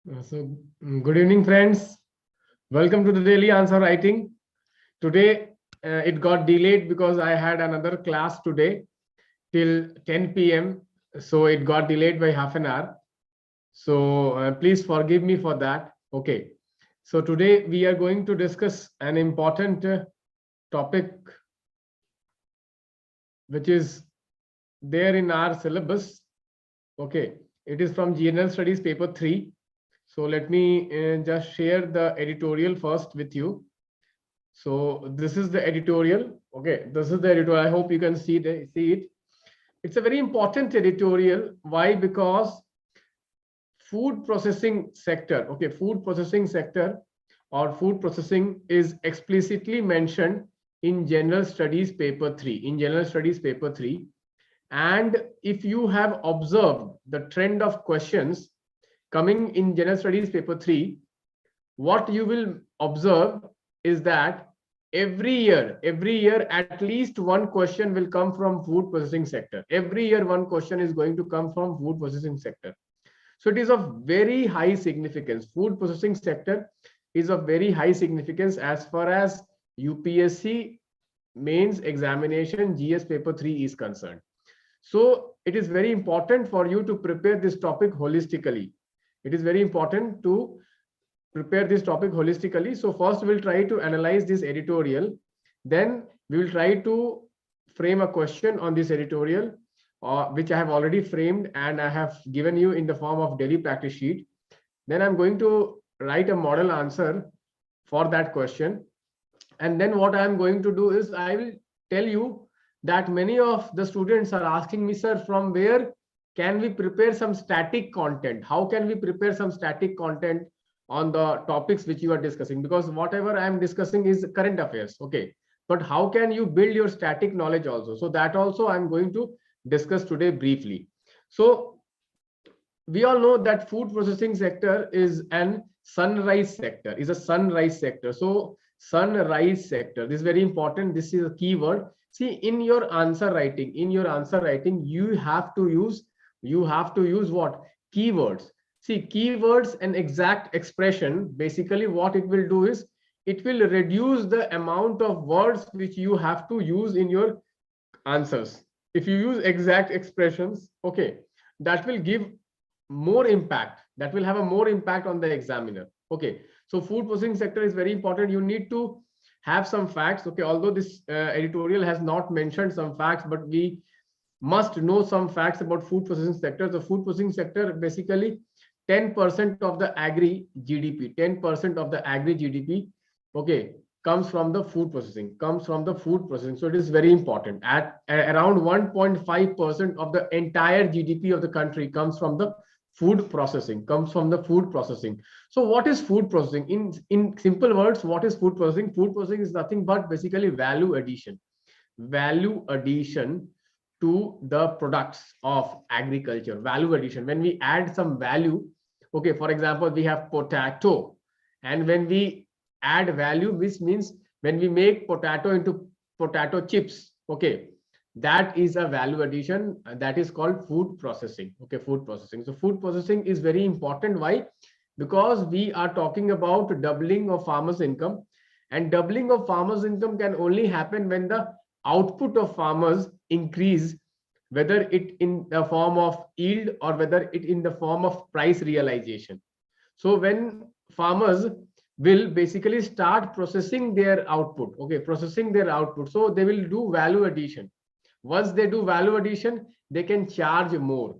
Good evening, friends. Welcome to the daily answer writing. Today, it got delayed because I had another class today till 10 p.m. So it got delayed by half an hour. So please forgive me for that. Okay. So today we are going to discuss an important topic which is there in our syllabus. Okay. It is from General Studies paper 3. So let me just share the editorial first with you. So this is the editorial. Okay, this is the editorial. I hope you can see it. It's a very important editorial. Why? Because food processing sector. Okay, food processing sector or food processing is explicitly mentioned in General Studies paper 3. In General Studies paper 3, and if you have observed the trend of questions coming in General Studies paper 3, what you will observe is that every year at least one question will come from food processing sector. Every year one question is going to come from food processing sector. So it is of very high significance. Food processing sector is of very high significance as far as UPSC mains examination GS paper 3 is concerned. So it is very important for you to prepare this topic holistically. It is very important to prepare this topic holistically. So first we'll try to analyze this editorial. Then we will try to frame a question on this editorial, which I have already framed and I have given you in the form of daily practice sheet. Then I'm going to write a model answer for that question. And then what I'm going to do is I will tell you that many of the students are asking me, sir, from where can we prepare some static content? How can we prepare some static content on the topics which you are discussing? Because whatever I am discussing is current affairs. Okay, but how can you build your static knowledge also? So that also I'm going to discuss today briefly. So we all know that food processing sector is an sunrise sector, is a sunrise sector. So sunrise sector, this is very important. This is a key word. See, in your answer writing, you have to use what? Keywords. See, keywords and exact expression, basically what it will do is it will reduce the amount of words which you have to use in your answers. If you use exact expressions, okay, that will give more impact, that will have a more impact on the examiner. Okay, so food processing sector is very important. You need to have some facts. Okay, although this editorial has not mentioned some facts, but we must know some facts about food processing sector. The food processing sector basically 10% of the agri GDP, 10% of the agri GDP, okay, comes from the food processing, So it is very important. At around 1.5% of the entire GDP of the country comes from the food processing, So what is food processing? In simple words, what is food processing? Food processing is nothing but basically value addition to the products of agriculture. Value addition, when we add some value. Okay, for example, we have potato, and when we add value, which means when we make potato into potato chips, okay, that is a value addition, that is called food processing. Okay, food processing. So food processing is very important. Why? Because we are talking about doubling of farmers income, and doubling of farmers income can only happen when the output of farmers increase, whether it in the form of yield or whether it in the form of price realization. So when farmers will basically start processing their output, so they will do value addition. Once they do value addition, they can charge more,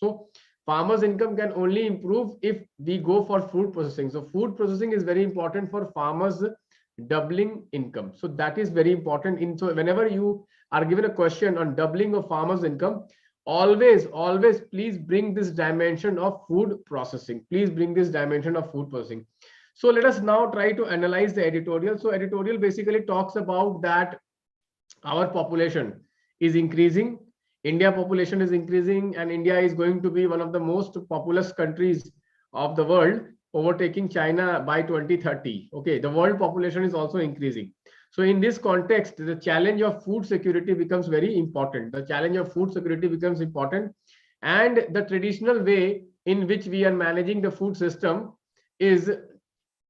So farmers income can only improve if we go for food processing. So food processing is very important for farmers doubling income. So that is very important. So whenever you are given a question on doubling of farmers income, always please bring this dimension of food processing. So let us now try to analyze the editorial. So editorial basically talks about that our population is increasing, India population is increasing, and India is going to be one of the most populous countries of the world, overtaking China by 2030. Okay, the world population is also increasing. So in this context, the challenge of food security becomes very important. And the traditional way in which we are managing the food system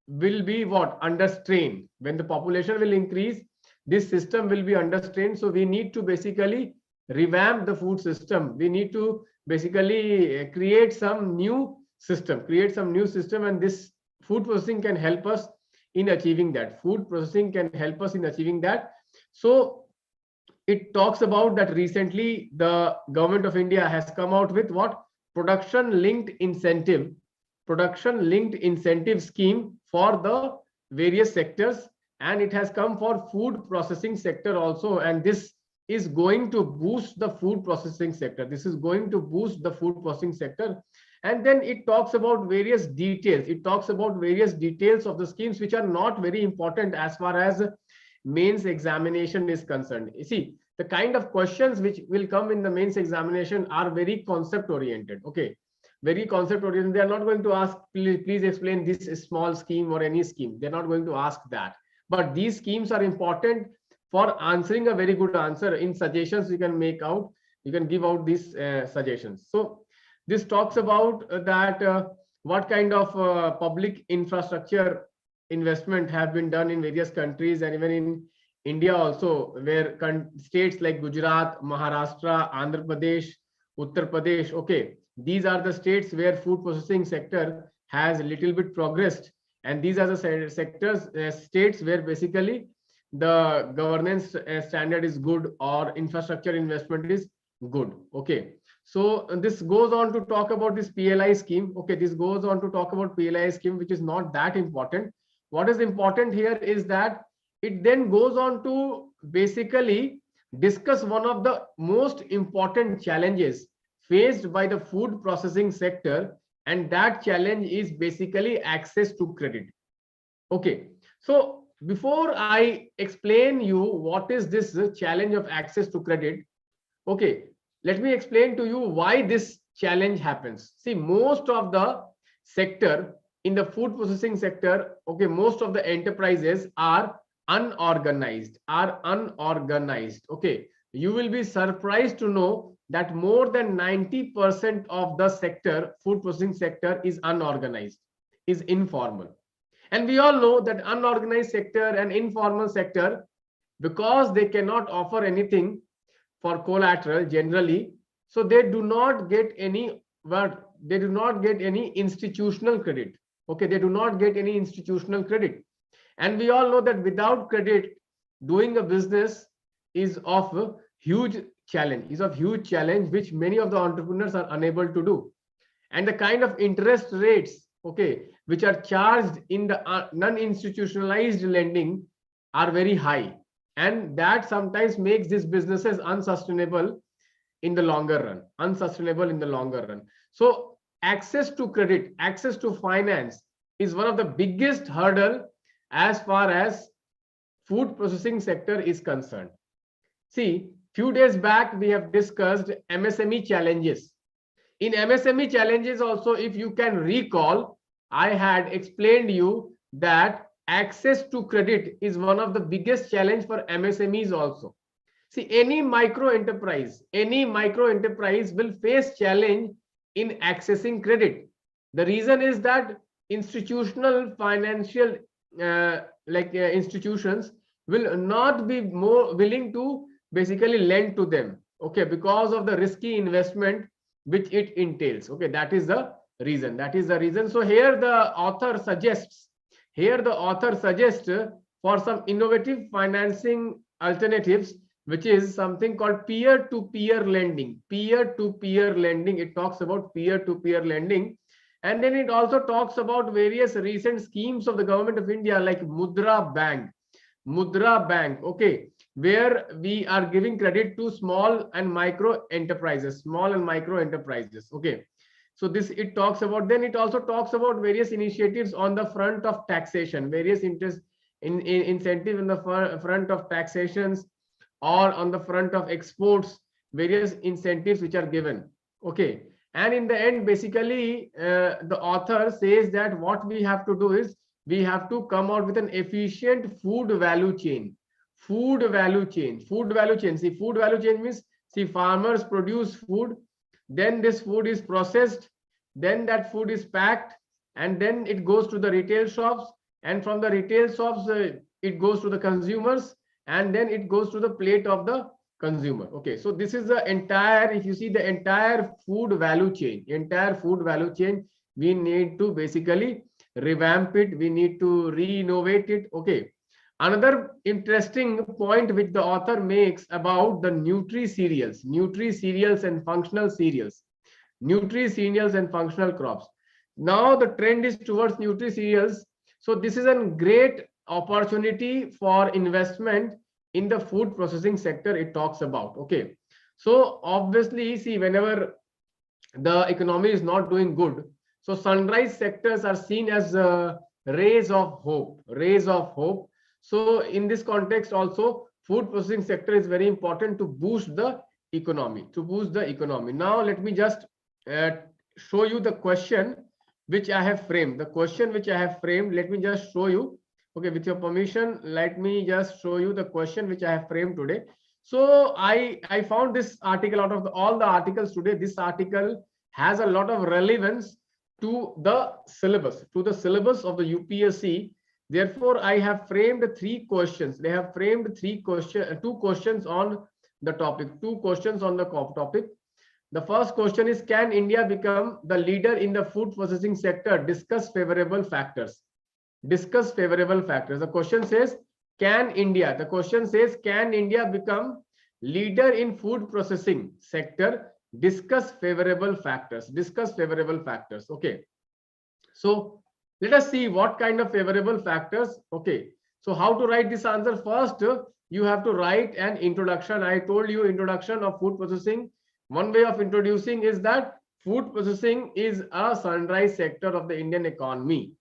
will be what? Under strain. When the population will increase, this system will be under strain. So we need to basically revamp the food system. We need to basically create some new system, and this food processing can help us in achieving that. Food processing can help us in achieving that. So it talks about that recently the government of India has come out with what? Production linked incentive scheme for the various sectors, and it has come for food processing sector also, and this is going to boost the food processing sector. And then it talks about various details. Of the schemes which are not very important as far as mains examination is concerned. You see, the kind of questions which will come in the mains examination are very concept oriented. Okay, very concept oriented. They are not going to ask, please explain this small scheme or any scheme. They're not going to ask that. But these schemes are important for answering a very good answer. In suggestions you can make out, you can give out these suggestions. So this talks about that what kind of public infrastructure investment have been done in various countries, and even in India also, where states like Gujarat, Maharashtra, Andhra Pradesh, Uttar Pradesh, okay, these are the states where food processing sector has a little bit progressed, and these are the states where basically the governance standard is good or infrastructure investment is good. Okay, so this goes on to talk about this PLI scheme. Okay, this goes on to talk about PLI scheme, which is not that important. What is important here is that it then goes on to basically discuss one of the most important challenges faced by the food processing sector, and that challenge is basically access to credit. Okay, so before I explain you what is this challenge of access to credit, okay, let me explain to you why this challenge happens. See, most of the sector in the food processing sector, okay, most of the enterprises are unorganized. Okay, you will be surprised to know that more than 90% of the sector, food processing sector, is unorganized, is informal. And we all know that unorganized sector and informal sector, because they cannot offer anything for collateral generally, so they do not get any institutional credit. Okay, they do not get any institutional credit. And we all know that without credit, doing a business is of a huge challenge, which many of the entrepreneurs are unable to do. And the kind of interest rates, okay, which are charged in the non-institutionalized lending are very high, and that sometimes makes these businesses unsustainable in the longer run. So access to credit, access to finance is one of the biggest hurdle as far as food processing sector is concerned. See, few days back we have discussed MSME challenges. In MSME challenges also, if you can recall, I had explained you that access to credit is one of the biggest challenge for MSMEs also. See, any micro enterprise will face challenge in accessing credit. The reason is that institutional financial institutions will not be more willing to basically lend to them, okay, because of the risky investment which it entails. Okay, that is the reason. So here the author suggests for some innovative financing alternatives, which is something called peer-to-peer lending. It talks about peer-to-peer lending. And then it also talks about various recent schemes of the government of India, like Mudra Bank, okay, where we are giving credit to small and micro enterprises. Okay, so this it talks about. Then it also talks about various initiatives on the front of taxation, various incentive in the front of taxations, or on the front of exports, various incentives which are given. Okay, and in the end, basically the author says that what we have to do is we have to come out with an efficient food value chain. See, food value chain means, see, farmers produce food, then this food is processed, then that food is packed, and then it goes to the retail shops, and from the retail shops it goes to the consumers, and then it goes to the plate of the consumer. Okay, so this is the entire, if you see the entire food value chain, we need to basically revamp it, we need to re-innovate it. Okay, another interesting point which the author makes about the nutri cereals and functional cereals, and functional crops. Now the trend is towards nutri cereals, so this is a great opportunity for investment in the food processing sector it talks about. Okay, so obviously, see, whenever the economy is not doing good, so sunrise sectors are seen as rays of hope. So in this context also, food processing sector is very important to boost the economy, Now let me just show you the question which I have framed. Let me just show you. Okay, with your permission, let me just show you the question which I have framed today. So I found this article out of all the articles today. This article has a lot of relevance to the syllabus, of the UPSC. Therefore, I have framed three questions. They have framed two questions on the topic. The first question is, can India become the leader in the food processing sector? Discuss favorable factors. The question says, can India become leader in food processing sector? Discuss favorable factors. Okay, so let us see what kind of favorable factors. Okay, so how to write this answer? First, you have to write an introduction. I told you, introduction of food processing. One way of introducing is that food processing is a sunrise sector of the Indian economy.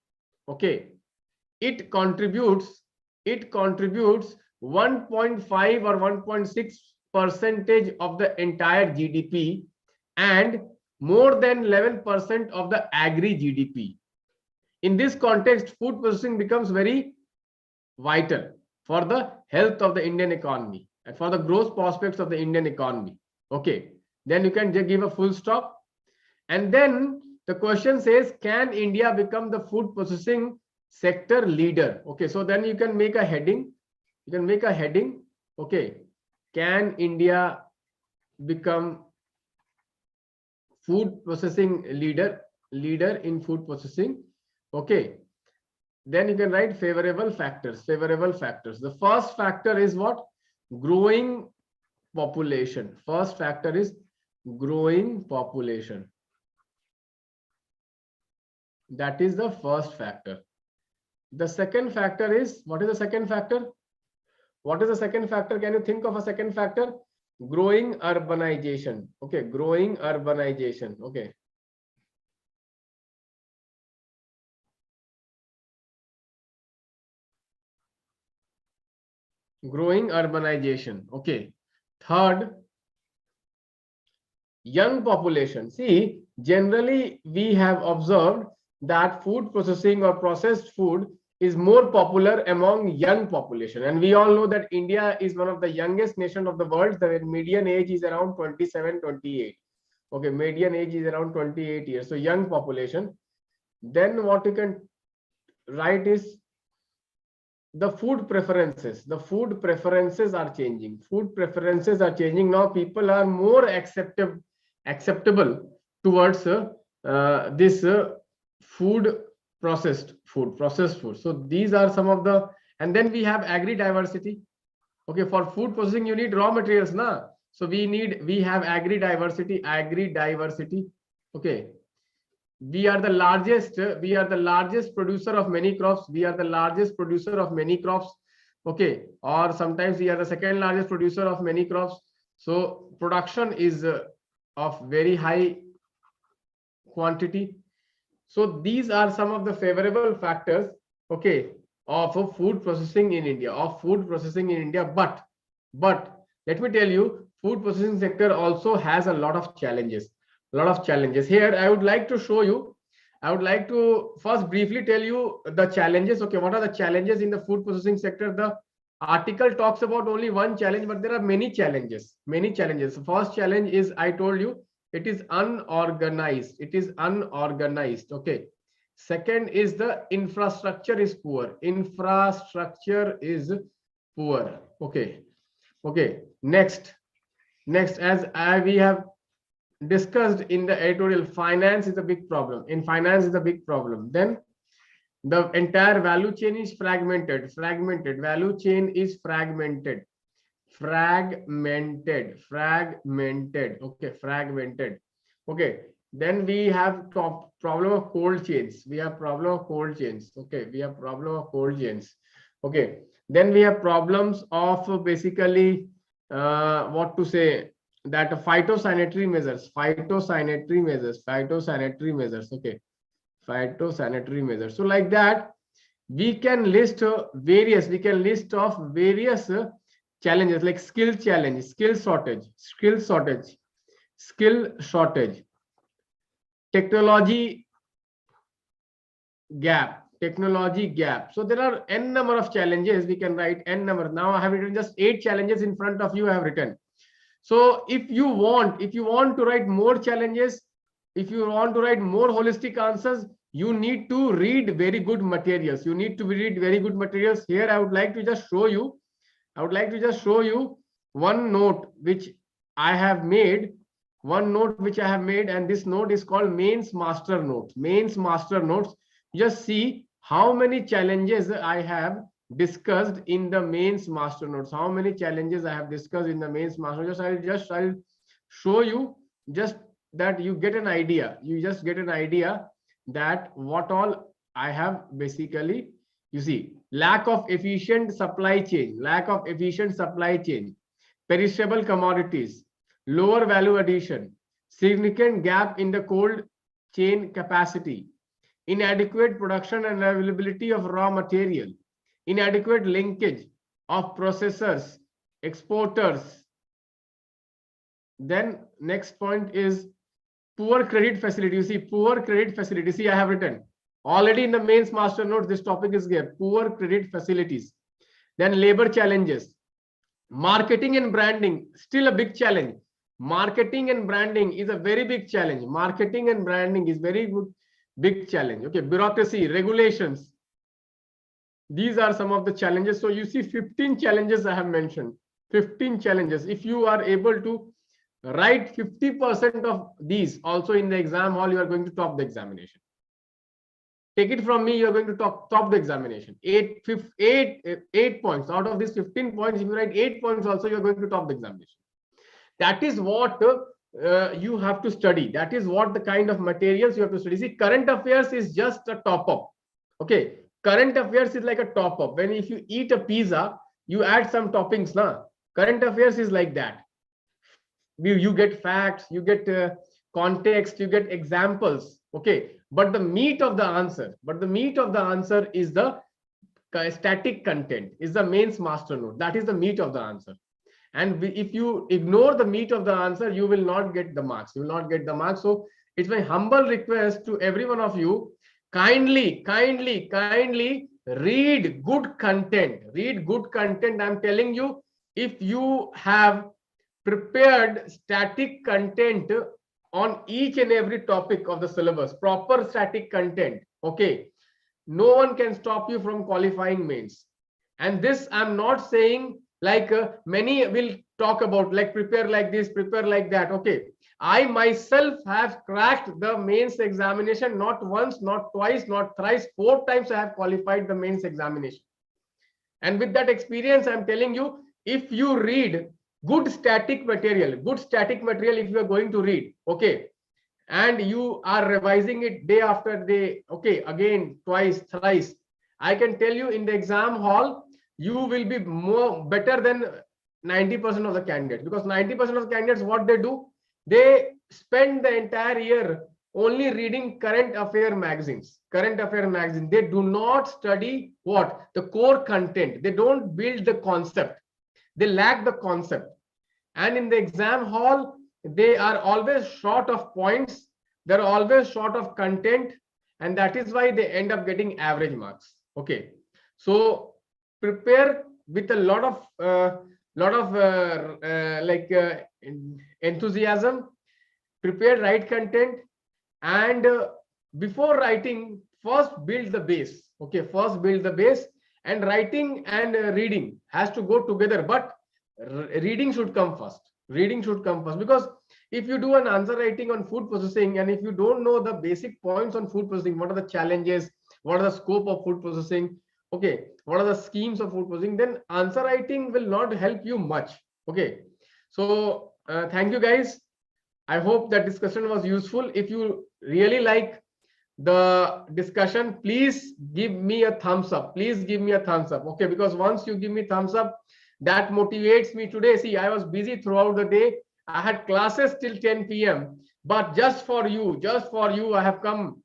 Okay, it contributes 1.5 or 1.6% of the entire GDP and more than 11% of the agri GDP. In this context, food processing becomes very vital for the health of the Indian economy and for the growth prospects of the Indian economy. Okay, then you can just give a full stop. And then the question says, can India become the food processing sector leader? Okay, so then you can make a heading. Okay, can India become food processing leader in food processing? Okay, then you can write favorable factors. The first factor is what? Growing population. First factor is growing population. That is the first factor. The second factor is, what is the second factor? Can you think of a second factor? Growing urbanization. Okay, growing urbanization. Okay, growing urbanization. Okay, third, young population. See, generally we have observed that food processing or processed food is more popular among young population, and we all know that India is one of the youngest nation of the world. The median age is around 27-28. Okay, median age is around 28 years. So young population. Then what you can write is the food preferences. The food preferences are changing. Now people are more acceptable towards this food processed food. So these are some of the, and then we have agri diversity. Okay, for food processing you need raw materials, na? So we have agri diversity. Okay, we are the largest producer of many crops. Okay, or sometimes we are the second largest producer of many crops. So production is of very high quantity. So these are some of the favorable factors, okay, of food processing in India. But let me tell you, food processing sector also has a lot of challenges. Here I would like to show you. I would like to first briefly tell you the challenges. Okay, what are the challenges in the food processing sector? The article talks about only one challenge, but there are many challenges. The first challenge is, I told you, It is unorganized. It is unorganized. Okay. Second is the infrastructure is poor. Infrastructure is poor. Okay. Okay. Next, as we have discussed in the editorial, finance is a big problem. In finance is a big problem. Then the entire value chain is fragmented. Value chain is fragmented. Okay, fragmented. Okay, then we have problem of cold chains. Okay, we have problem of cold chains. Okay, then we have problems of basically what to say, that phytosanitary measures. Okay, phytosanitary measures. So like that, we can list various challenges, like skill challenge, skill shortage, technology gap. So there are n number of challenges. We can write n number. Now I have written just 8 challenges in front of you. I have written. So if you want to write more challenges, if you want to write more holistic answers, you need to read very good materials. Here I would like to just show you one note which I have made. And this note is called mains master notes. Just see how many challenges I have discussed in the mains master notes. I'll show you, just that you get an idea. That what all I have basically, you see, lack of efficient supply chain, perishable commodities, lower value addition, significant gap in the cold chain capacity, inadequate production and availability of raw material, inadequate linkage of processors, exporters. Then next point is poor credit facility. You see, poor credit facility. See, I have written already in the mains master notes, this topic is here, poor credit facilities. Then labor challenges, marketing and branding, still a big challenge. Marketing and branding is a very big challenge. Big challenge. Okay, bureaucracy, regulations. These are some of the challenges. So you see 15 challenges I have mentioned. 15 challenges. If you are able to write 50% of these also in the exam hall, you are going to top the examination. Take it from me, you are going to top the examination. 8 points. Out of these 15 points, if you write 8 points also, you are going to top the examination. That is what you have to study. That is what the kind of materials you have to study. See, current affairs is just a top-up. Okay, current affairs is like a top-up. When if you eat a pizza, you add some toppings. Current affairs is like that. You get facts, you get context, you get examples. Okay, but the meat of the answer is the static content, is the mains master note. That is the meat of the answer. And if you ignore the meat of the answer, you will not get the marks. So it's my humble request to every one of you, kindly read good content. I'm telling you, if you have prepared static content on each and every topic of the syllabus, proper static content, okay, no one can stop you from qualifying mains. And this I'm not saying like many will talk about, like prepare like this, prepare like that. Okay, I myself have cracked the mains examination, not once, not twice, not thrice, 4 times I have qualified the mains examination. And with that experience, I'm telling you, if you read good static material, if you are going to read, okay, and you are revising it day after day, okay, again, twice, thrice, I can tell you in the exam hall, you will be better than 90% of the candidates. Because 90% of the candidates, what they do, they spend the entire year only reading current affair magazines. They do not study what? The core content. They don't build the concept. They lack the concept. And in the exam hall, they are always short of points. They're always short of content. And that is why they end up getting average marks. Okay. So prepare with a lot of enthusiasm. prepare right content, and before writing, first build the base. Okay, first build the base, and writing and reading has to go together, but reading should come first. Reading should come first, because if you do an answer writing on food processing, and if you don't know the basic points on food processing, what are the challenges, what are the scope of food processing, okay, what are the schemes of food processing, then answer writing will not help you much. Okay, so thank you guys. I hope that discussion was useful. If you really like the discussion, please give me a thumbs up. Please give me a thumbs up. Okay, because once you give me thumbs up, that motivates me. Today, see, I was busy throughout the day. I had classes till 10 p.m. But just for you, I have come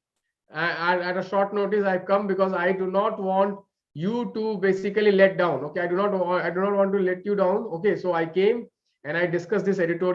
at a short notice. I've come because I do not want you to basically let down. Okay, I do not want to let you down. Okay, so I came and I discussed this editorial.